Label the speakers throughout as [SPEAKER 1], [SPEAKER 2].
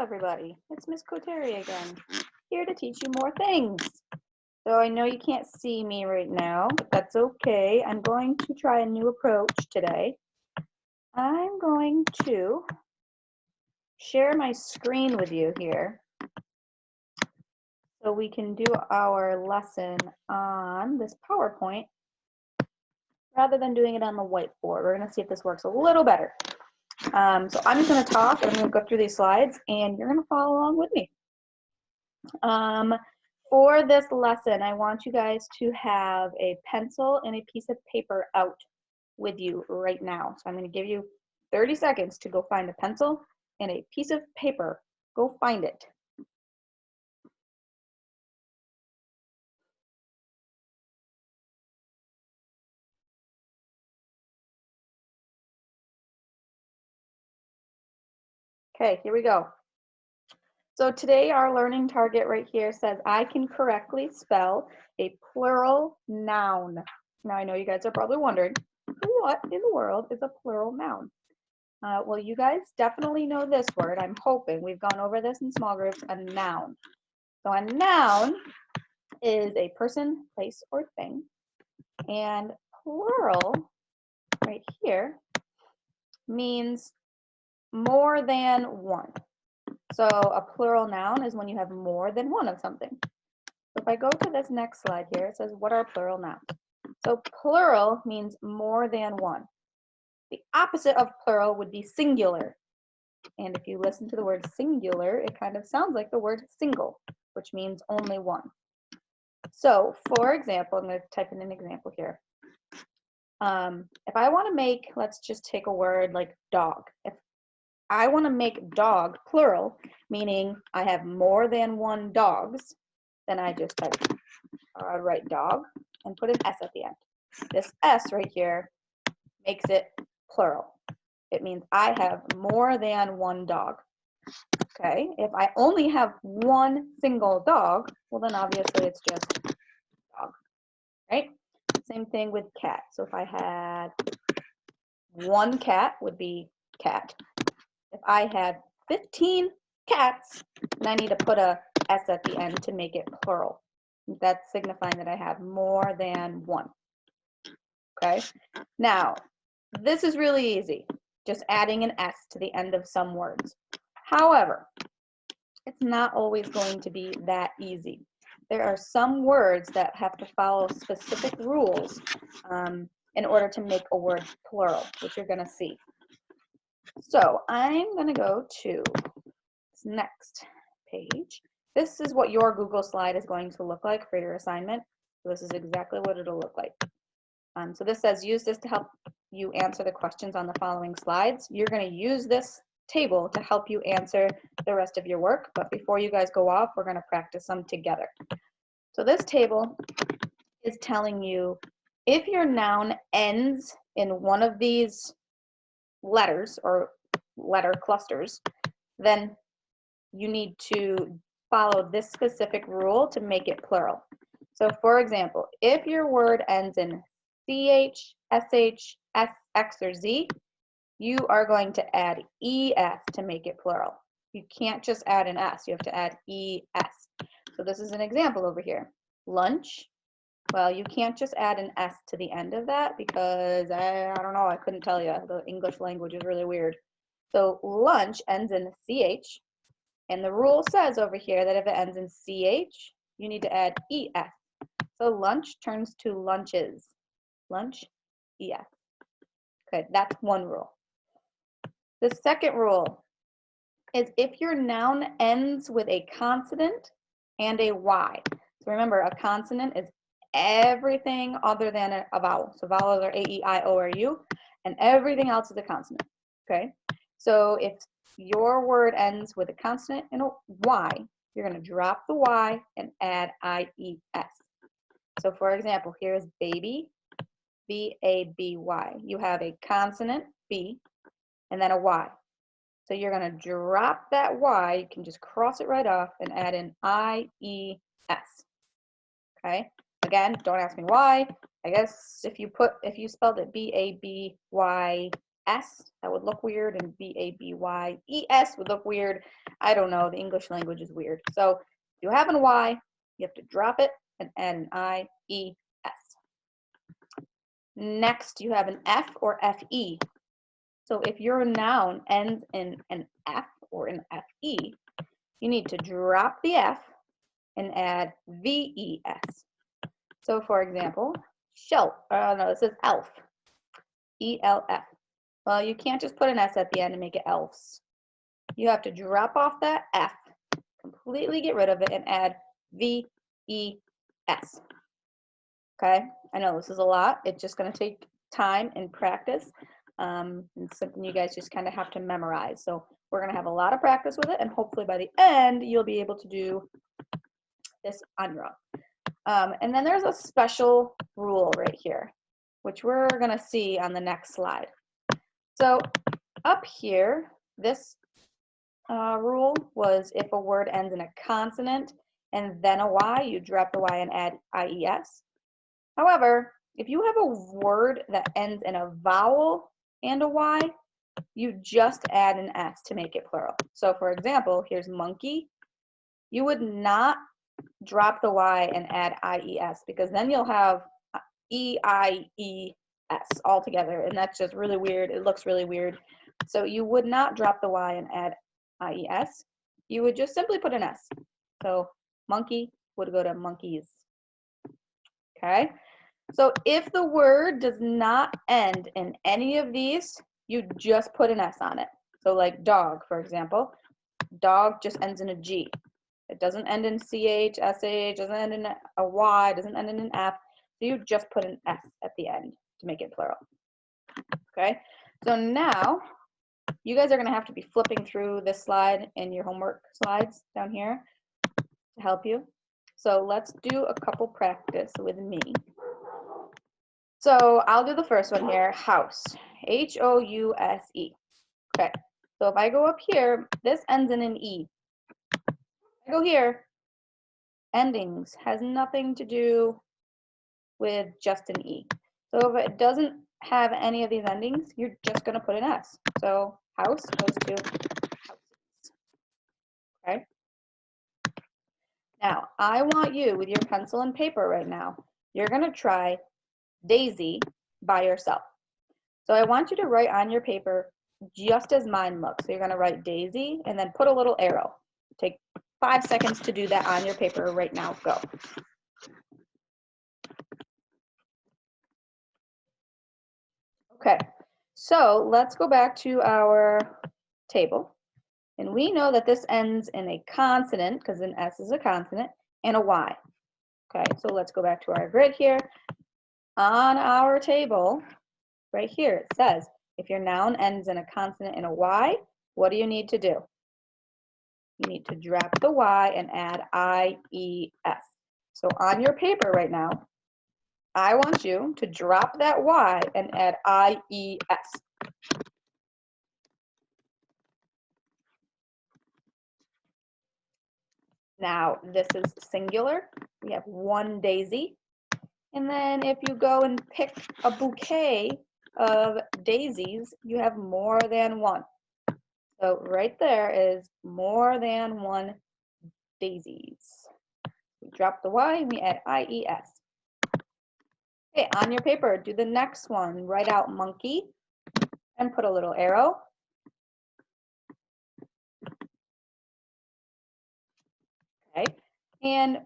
[SPEAKER 1] everybody. It's Miss Koteri again, here to teach you more things. So I know you can't see me right now, but that's okay. I'm going to try a new approach today. I'm going to share my screen with you here so we can do our lesson on this PowerPoint rather than doing it on the whiteboard. We're going to see if this works a little better. So I'm just going to talk, and I'm going to go through these slides, and you're going to follow along with me. For this lesson, I want you guys to have a pencil and a piece of paper out with you right now. So I'm going to give you 30 seconds to go find a pencil and a piece of paper. Go find it. Okay, here we go. So today our learning target right here says I can correctly spell a plural noun. Now I know you guys are probably wondering, what in the world is a plural noun? Well, you guys definitely know this word. I'm hoping we've gone over this in small groups, a noun. So a noun is a person, place, or thing. And plural right here means more than one. So a plural noun is when you have more than one of something. So if I go to this next slide here, it says, what are plural nouns? So plural means more than one. The opposite of plural would be singular. And if you listen to the word singular, it kind of sounds like the word single, which means only one. So for example, I'm going to type in an example here. If I want to make, let's just take a word like dog. If I want to make dog plural, meaning I have more than one dogs, then I just type, write dog and put an S at the end. This S right here makes it plural. It means I have more than one dog. Okay, if I only have one single dog, well then obviously it's just dog, right? Same thing with cat. So if I had one cat, would be cat. If I had 15 cats, then I need to put a S at the end to make it plural. That's signifying that I have more than one. Okay, now this is really easy, just adding an S to the end of some words. However, it's not always going to be that easy. There are some words that have to follow specific rules in order to make a word plural, which you're going to see. So I'm going to go to this next page. This is what your Google slide is going to look like for your assignment. So this is exactly what it'll look like. So this says, use this to help you answer the questions on the following slides. You're going to use this table to help you answer the rest of your work. But before you guys go off, we're going to practice some together. So this table is telling you if your noun ends in one of these letters or letter clusters, then you need to follow this specific rule to make it plural. So for example, if your word ends in CH, SH, SX, or Z, you are going to add ES to make it plural. You can't just add an S, you have to add ES. So this is an example over here. Lunch, well, you can't just add an S to the end of that because I don't know, I couldn't tell you. The English language is really weird. So lunch ends in CH, and the rule says over here that if it ends in CH, you need to add ES. So lunch turns to lunches. Lunch, ES. Okay, that's one rule. The second rule is if your noun ends with a consonant and a Y. So remember, a consonant is everything other than a vowel. So vowels are A, E, I, O, or U, and everything else is a consonant. Okay, so if your word ends with a consonant and a Y, you're going to drop the Y and add IES. So for example, here is baby, B-A-B-Y. You have a consonant, B, and then a Y. So you're going to drop that Y, you can just cross it right off and add an IES. Okay, again, don't ask me why. I guess if you spelled it B-A-B-Y-E-S, S, that would look weird, and B-A-B-Y-E-S would look weird. I don't know, the English language is weird. So if you have an Y, you have to drop it and add an I-E-S. Next, you have an F or F-E. So if your noun ends in an F or an F-E, you need to drop the F and add V-E-S. So for example, shelf, no, this is elf, E-L-F. Well, you can't just put an S at the end and make it elves. You have to drop off that F, completely get rid of it, and add V-E-S. Okay, I know this is a lot. It's just going to take time and practice. It's something you guys just kind of have to memorize. So we're going to have a lot of practice with it, and hopefully by the end, you'll be able to do this on your own. And then there's a special rule right here, which we're going to see on the next slide. So up here, this rule was if a word ends in a consonant and then a Y, you drop the Y and add IES. However, if you have a word that ends in a vowel and a Y, you just add an S to make it plural. So for example, here's monkey. You would not drop the Y and add IES, because then you'll have EIES all together, and that's just really weird. It looks really weird. So you would not drop the Y and add IES. You would just simply put an S. So monkey would go to monkeys. Okay? So if the word does not end in any of these, you just put an S on it. So like dog, for example, dog just ends in a G. It doesn't end in CH, SH, doesn't end in a Y, doesn't end in an F. So you just put an S at the end to make it plural. Okay, so now you guys are going to have to be flipping through this slide in your homework slides down here to help you. So let's do a couple practice with me. So I'll do the first one here, house, H-O-U-S-E. Okay, so if I go up here, this ends in an E. I go here, endings has nothing to do with just an E. So if it doesn't have any of these endings, you're just going to put an S. So house goes to houses. Okay. Now, I want you with your pencil and paper right now, you're going to try Daisy by yourself. So I want you to write on your paper just as mine looks. So you're going to write Daisy and then put a little arrow. Take 5 seconds to do that on your paper right now. Go. Okay, so let's go back to our table. And we know that this ends in a consonant, because an S is a consonant, and a Y. Okay, so let's go back to our grid here. On our table, right here, it says, if your noun ends in a consonant and a Y, what do you need to do? You need to drop the Y and add IES. So on your paper right now, I want you to drop that Y and add IES. Now, this is singular. We have one daisy. And then if you go and pick a bouquet of daisies, you have more than one. So right there is more than one daisies. We drop the Y and we add IES. Okay, on your paper, do the next one. Write out monkey and put a little arrow. Okay, and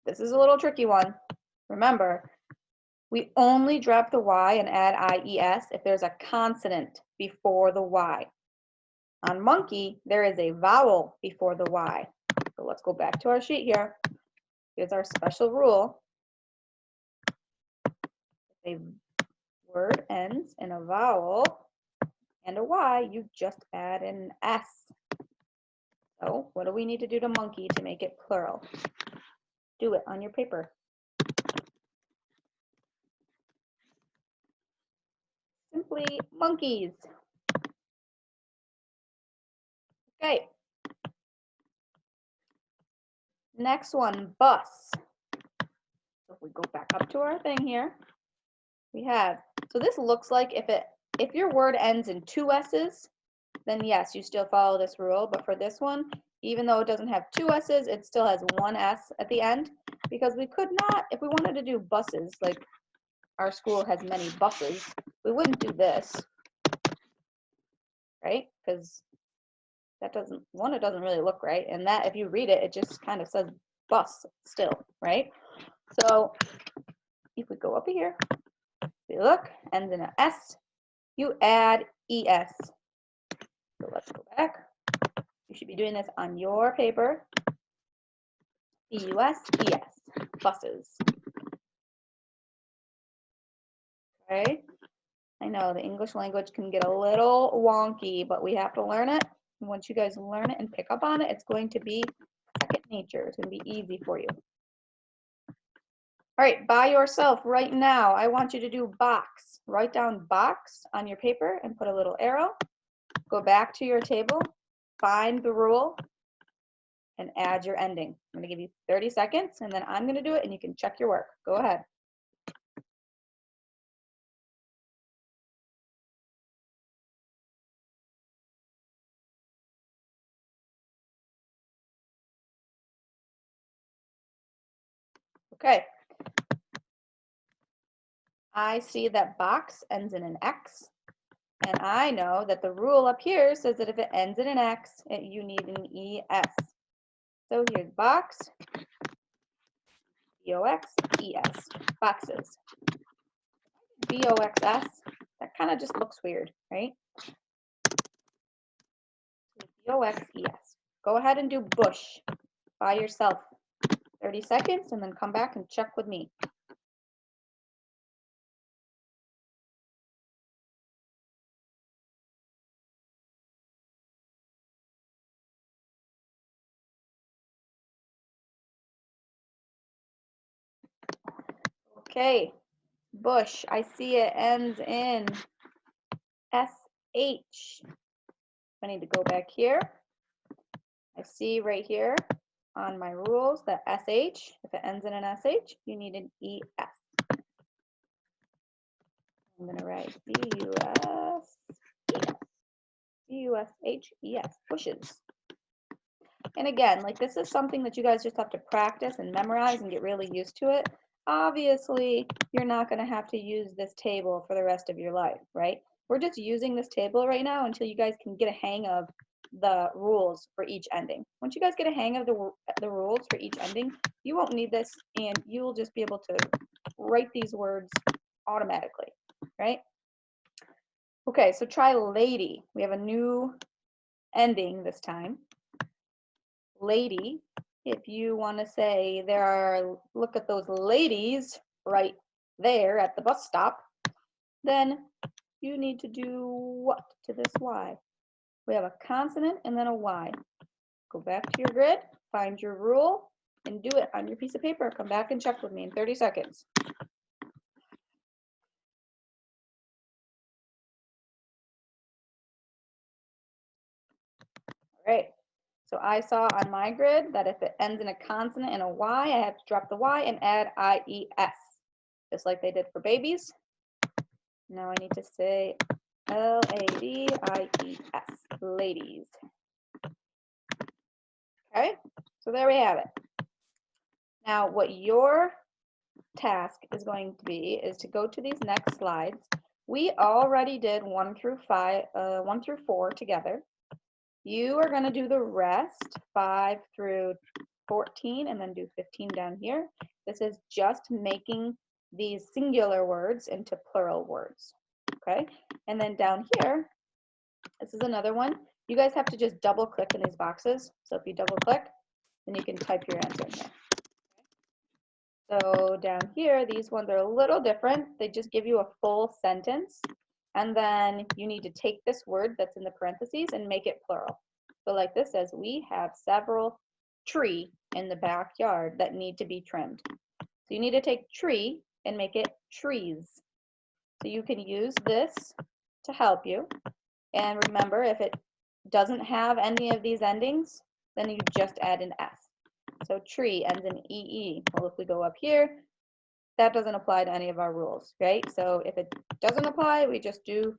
[SPEAKER 1] this is a little tricky one. Remember, we only drop the Y and add IES if there's a consonant before the Y. On monkey, there is a vowel before the Y. So let's go back to our sheet here. Here's our special rule. If a word ends in a vowel and a Y, you just add an S. So what do we need to do to monkey to make it plural? Do it on your paper. Simply monkeys. Okay. Next one, bus. So if we go back up to our thing here, we have, so this looks like if it if your word ends in two S's, then yes, you still follow this rule. But for this one, even though it doesn't have two S's, it still has one S at the end, because we could not, if we wanted to do buses, like our school has many buses, we wouldn't do this, right? Because that doesn't, one, it doesn't really look right, and that, if you read it, it just kind of says bus still, right? So if we go up here, we look, ends in an S, you add ES. So let's go back. You should be doing this on your paper. BUS, ES, buses. Okay, I know the English language can get a little wonky, but we have to learn it. Once you guys learn it and pick up on it, it's going to be second nature. It's going to be easy for you. All right, by yourself right now, I want you to do box. Write down box on your paper and put a little arrow. Go back to your table, find the rule, and add your ending. I'm going to give you 30 seconds, and then I'm going to do it, and you can check your work. Go ahead. Okay. I see that box ends in an X, and I know that the rule up here says that if it ends in an X, you need an ES. So here's box, BOX, ES, boxes. BOXS, that kind of just looks weird, right? BOXES. Go ahead and do bush by yourself. 30 seconds, and then come back and check with me. Okay, bush, I see it ends in SH. I need to go back here. I see right here on my rules that SH, if it ends in an SH, you need an ES. I'm going to write BUS, BUSHES, bushes. And again, like, this is something that you guys just have to practice and memorize and get really used to it. Obviously, you're not going to have to use this table for the rest of your life, right? We're just using this table right now until you guys can get a hang of the rules for each ending. Once you guys get a hang of the rules for each ending, you won't need this, and you will just be able to write these words automatically, right? Okay, so try lady. We have a new ending this time. Lady, if you want to say there are, look at those ladies right there at the bus stop, then you need to do what to this Y? We have a consonant and then a Y. Go back to your grid, find your rule, and do it on your piece of paper. Come back and check with me in 30 seconds. All right. So I saw on my grid that if it ends in a consonant and a Y, I have to drop the Y and add IES, just like they did for babies. Now I need to say LADIES, ladies. Okay, so there we have it. Now what your task is going to be is to go to these next slides. We already did 1 through 4 together. You are going to do the rest, 5 through 14, and then do 15 down here. This is just making these singular words into plural words. Okay, and then down here, this is another one. You guys have to just double click in these boxes. So if you double click, then you can type your answer in here. So down here, these ones are a little different. They just give you a full sentence. And then you need to take this word that's in the parentheses and make it plural. So like this says, we have several tree in the backyard that need to be trimmed. So you need to take tree and make it trees. So you can use this to help you. And remember, if it doesn't have any of these endings, then you just add an S. So tree ends in EE. Well, if we go up here, that doesn't apply to any of our rules, right? So if it doesn't apply, we just do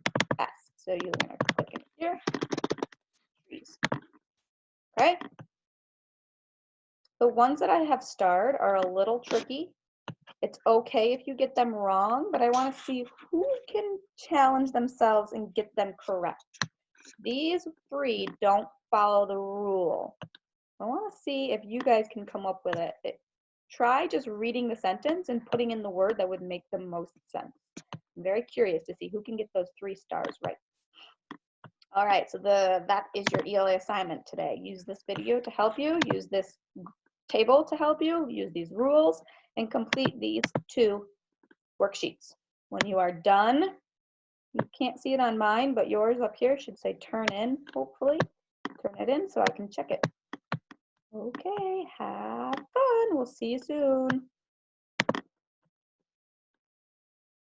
[SPEAKER 1] So you're going to click in here, trees. Okay. The ones that I have starred are a little tricky. It's okay if you get them wrong, but I want to see who can challenge themselves and get them correct. These 3 don't follow the rule. I want to see if you guys can come up with it. Try just reading the sentence and putting in the word that would make the most sense. I'm very curious to see who can get those 3 stars right. All right, so that is your ELA assignment today. Use this video to help you, use this table to help you, use these rules, and complete these 2 worksheets. When you are done, you can't see it on mine, but yours up here should say turn in, hopefully. Turn it in so I can check it. Okay, have fun. We'll see you soon.